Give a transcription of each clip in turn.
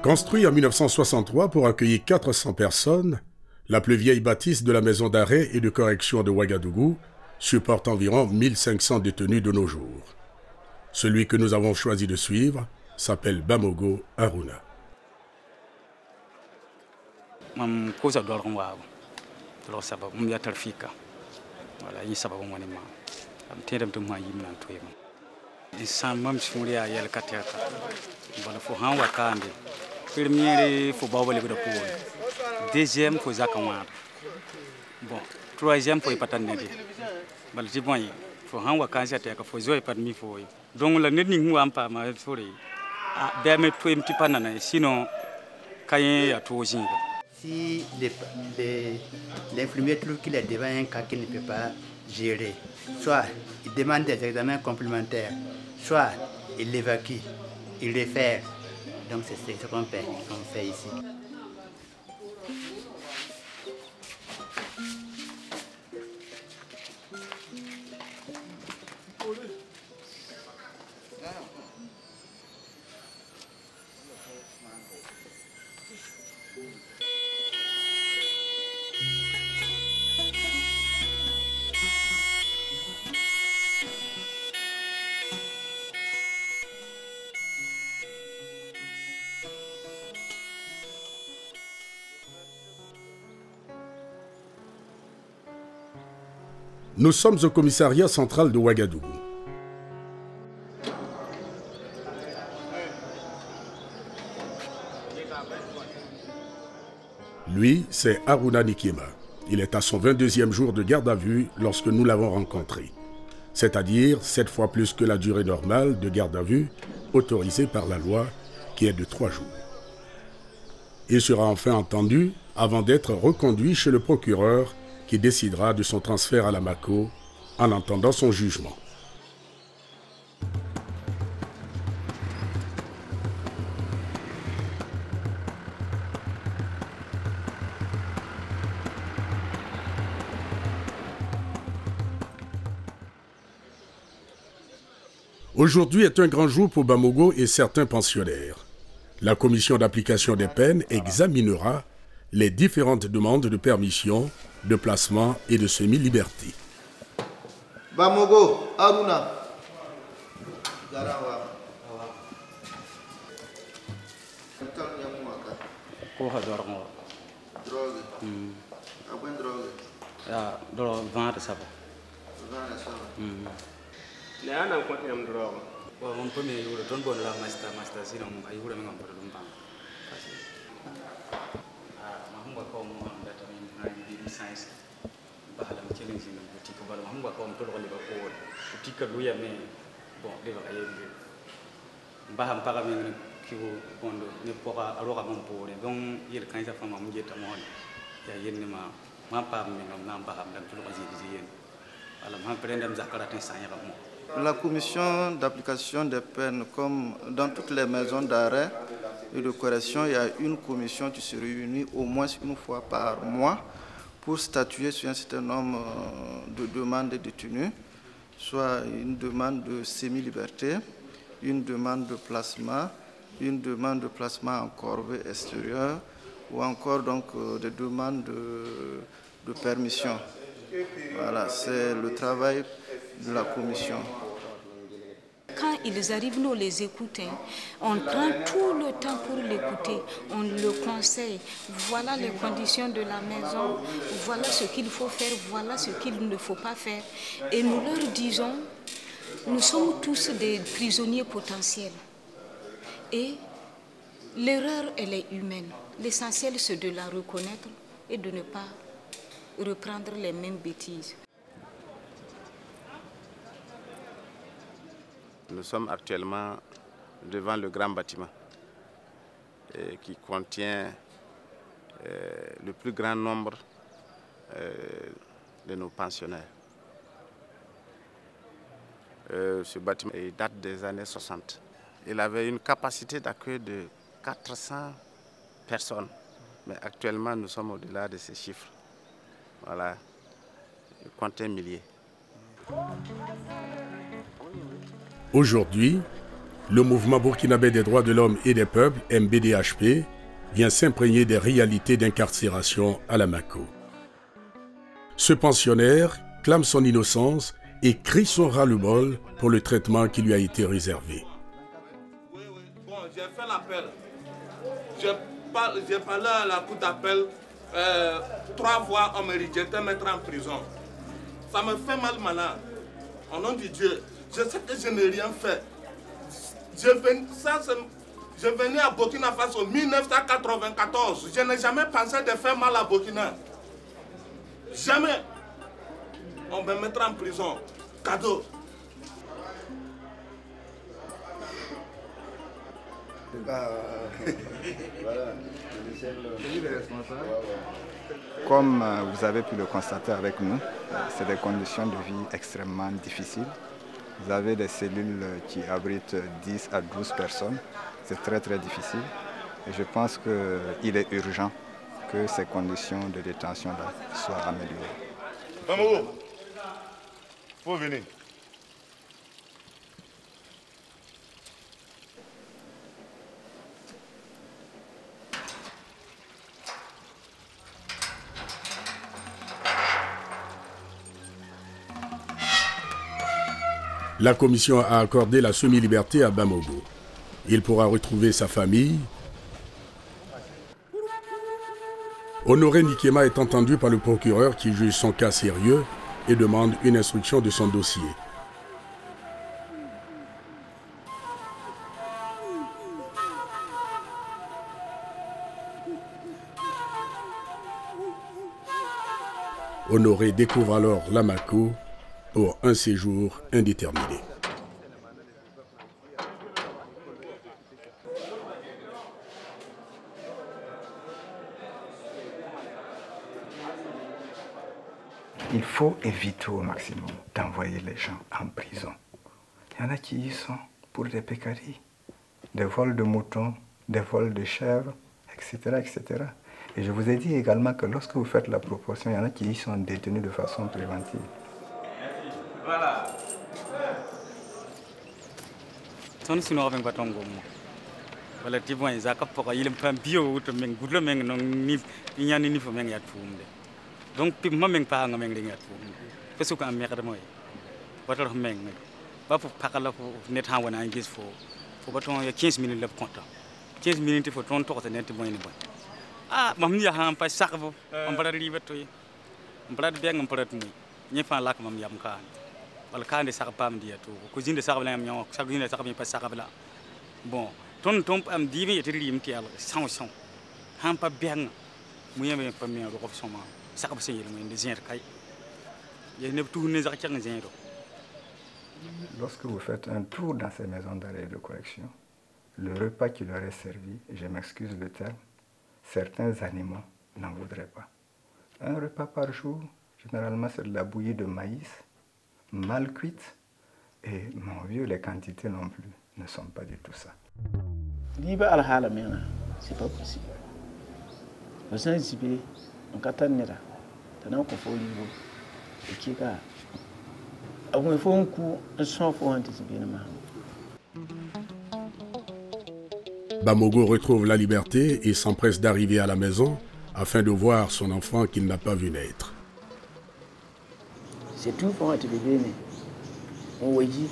Construit en 1963 pour accueillir 400 personnes, la plus vieille bâtisse de la maison d'arrêt et de correction de Ouagadougou supporte environ 1500 détenus de nos jours. Celui que nous avons choisi de suivre s'appelle Bamogo Aruna. Deuxième pour Zakamar. Bon, troisième pour Patanedi. Baltibon, pour un vacances à terre, pour Zoé parmi vous. Donc la nuit nous en pas ma forêt. Ah, bien tout un petit panana, sinon, Cayen à Touzi. Si l'infirmier trouve qu'il est devant un cas qu'il ne peut pas gérer, soit il demande des examens complémentaires, soit il l'évacue, il réfère. Donc c'est ce qu'on fait ici. Nous sommes au commissariat central de Ouagadougou. Lui, c'est Aruna Nikiema. Il est à son 22e jour de garde à vue lorsque nous l'avons rencontré. C'est-à-dire 7 fois plus que la durée normale de garde à vue autorisée par la loi, qui est de 3 jours. Il sera enfin entendu avant d'être reconduit chez le procureur qui décidera de son transfert à la Mako en entendant son jugement. Aujourd'hui est un grand jour pour Bamogo et certains pensionnaires. La commission d'application des peines examinera les différentes demandes de permission, de placement et de semi-liberté. Bamogo, Aruna. Mon premier jour, je donne la master, sinon je vais me science. Bahalam challenge ni boutique balam hamba ko to ko liba ko boutique lu ya me bon de ba yende baham para men ki ko bondo ne poka aloka mon pore donc yel kan sa fama mu jeta mo ya yenne ma pa men ngam baham dan to ko ji yen alam han prendam zakaratin sanya mo. La commission d'application des peines, comme dans toutes les maisons d'arrêt et de correction, il y a une commission qui se réunit au moins une fois par mois pour statuer sur un certain nombre de demandes de détenus, soit une demande de semi-liberté, une demande de placement, une demande de placement en corvée extérieure, ou encore donc des demandes de permission. Voilà, c'est le travail de la commission. Quand ils arrivent, nous les écoutons. On prend tout le temps pour l'écouter. On le conseille. Voilà les conditions de la maison. Voilà ce qu'il faut faire. Voilà ce qu'il ne faut pas faire. Et nous leur disons, nous sommes tous des prisonniers potentiels. Et l'erreur, elle est humaine. L'essentiel, c'est de la reconnaître et de ne pas reprendre les mêmes bêtises. Nous sommes actuellement devant le grand bâtiment qui contient le plus grand nombre de nos pensionnaires. Ce bâtiment date des années 60. Il avait une capacité d'accueil de 400 personnes, mais actuellement nous sommes au-delà de ces chiffres. Voilà, il compte un millier. Aujourd'hui, le mouvement burkinabé des droits de l'homme et des peuples, MBDHP, vient s'imprégner des réalités d'incarcération à Lamako. Ce pensionnaire clame son innocence et crie son ras-le-bol pour le traitement qui lui a été réservé. Oui, bon, j'ai fait l'appel. J'ai parlé à la cour d'appel 3 fois, on me rejette de mettre en prison. Ça me fait mal malin. Au nom de Dieu, je sais que je n'ai rien fait. Je venais à Burkina Faso en 1994. Je n'ai jamais pensé de faire mal à Burkina. Jamais. On me mettra en prison. Cadeau. Comme vous avez pu le constater avec nous, c'est des conditions de vie extrêmement difficiles. Vous avez des cellules qui abritent 10 à 12 personnes. C'est très très difficile. Et je pense qu'il est urgent que ces conditions de détention-là soient améliorées. Vamos, faut venir. La commission a accordé la semi-liberté à Bamogo. Il pourra retrouver sa famille. Honoré Nikema est entendu par le procureur qui juge son cas sérieux et demande une instruction de son dossier. Honoré découvre alors Lamako pour un séjour indéterminé. Il faut éviter au maximum d'envoyer les gens en prison. Il y en a qui y sont pour des pécaries, des vols de moutons, des vols de chèvres, etc., etc. Et je vous ai dit également que lorsque vous faites la proportion, il y en a qui y sont détenus de façon préventive. Voilà. Son sino avec batongo. Voilà tibon izaka poka il me bio to men gudlo men non ni nyani ni fo men ya tumde. Donc pi mameng pa nga men ya tumde. Pesu ka mer de moy. Wato men ba fu pakala fu net ha wana ngis fo baton ya 15 minutes le compte. 15 minutes fo ton to ko net moy ni bon. Ah mam ya ha pa sakvo on para libeto yi. On para be ngam para tumi. Ni fa lak mam yam ka. Wala kande sakapam dia to cousine de sakabla am nyon cousine de sakabla pas sakabla bon ton am divi et lim tial sans han pa bien muyem pa mi ro ko soma sakab se yel mo de zer kay ye ne tourner za kan zero. Lorsque vous faites un tour dans ces maisons d'arrêt et de correction, le repas qui leur est servi, je m'excuse le terme, certains animaux n'en voudraient pas. Un repas par jour, généralement c'est de la bouillie de maïs mal cuite, et mon vieux, les quantités non plus ne sont pas du tout ça. C'est pas possible. Le sang est on a Bamogo retrouve la liberté et s'empresse d'arriver à la maison afin de voir son enfant qu'il n'a pas vu naître. C'est tout pour être bébé. On dit,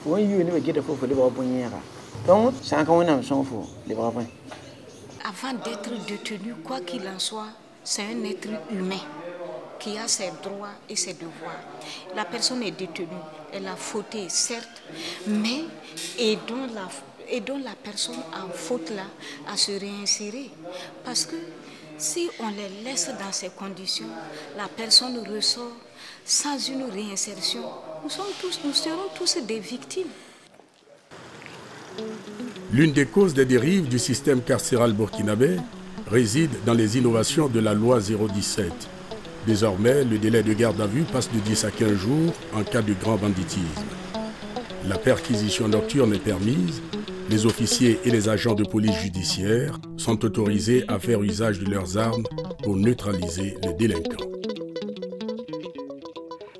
faut y aller get for les bras. Donc, c'est encore un son pour les bras. Avant d'être détenu, quoi qu'il en soit, c'est un être humain qui a ses droits et ses devoirs. La personne est détenue, elle a fauté, certes, mais aidons la personne en faute là à se réinsérer. Parce que si on les laisse dans ces conditions, la personne ressort sans une réinsertion. Nous serons tous des victimes. L'une des causes des dérives du système carcéral burkinabé réside dans les innovations de la loi 017. Désormais, le délai de garde à vue passe de 10 à 15 jours en cas de grand banditisme. La perquisition nocturne est permise. Les officiers et les agents de police judiciaire sont autorisés à faire usage de leurs armes pour neutraliser les délinquants.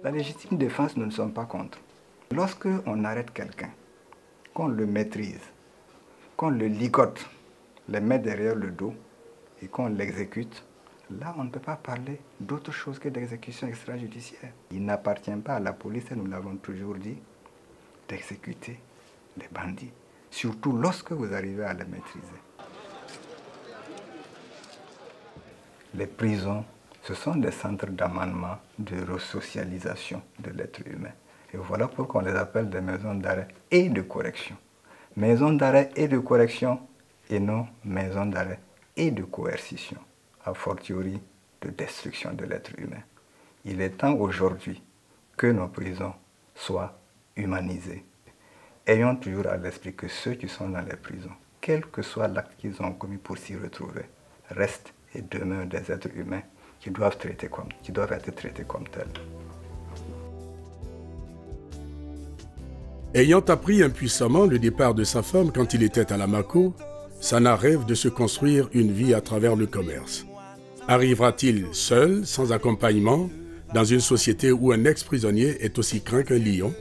La légitime défense, nous ne sommes pas contre. Lorsque on arrête quelqu'un qu'on le maîtrise, qu'on le ligote, le met derrière le dos et qu'on l'exécute, là on ne peut pas parler d'autre chose que d'exécution extrajudiciaire. Il n'appartient pas à la police, et nous l'avons toujours dit, d'exécuter des bandits, surtout lorsque vous arrivez à les maîtriser. Les prisons, ce sont des centres d'amendement, de resocialisation de l'être humain. Et voilà pourquoi on les appelle des maisons d'arrêt et de correction. Maisons d'arrêt et de correction et non maisons d'arrêt et de coercition, a fortiori de destruction de l'être humain. Il est temps aujourd'hui que nos prisons soient humanisées. Ayons toujours à l'esprit que ceux qui sont dans les prisons, quel que soit l'acte qu'ils ont commis pour s'y retrouver, restent et demeurent des êtres humains qui doivent être traités comme tels. Ayant appris impuissamment le départ de sa femme quand il était à Lamako, Sana rêve de se construire une vie à travers le commerce. Arrivera-t-il seul, sans accompagnement, dans une société où un ex-prisonnier est aussi craint qu'un lion?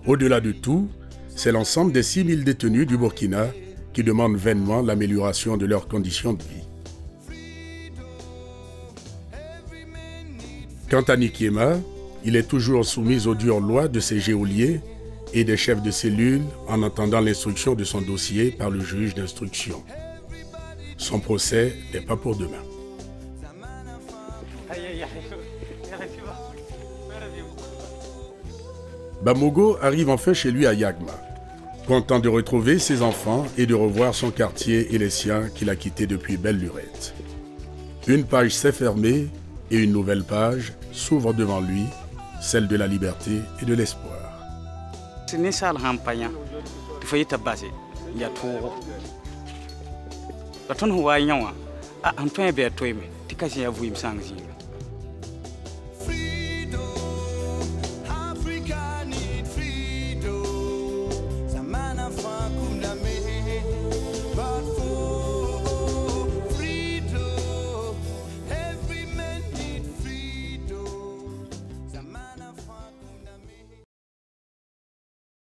Au-delà de tout, c'est l'ensemble des 6000 détenus du Burkina qui demandent vainement l'amélioration de leurs conditions de vie. Quant à Nikiema, il est toujours soumis aux dures lois de ses geôliers et des chefs de cellule en attendant l'instruction de son dossier par le juge d'instruction. Son procès n'est pas pour demain. Bamogo arrive enfin chez lui à Yagma, content de retrouver ses enfants et de revoir son quartier et les siens qu'il a quittés depuis belle lurette. Une page s'est fermée et une nouvelle page s'ouvre devant lui, celle de la liberté et de l'espoir.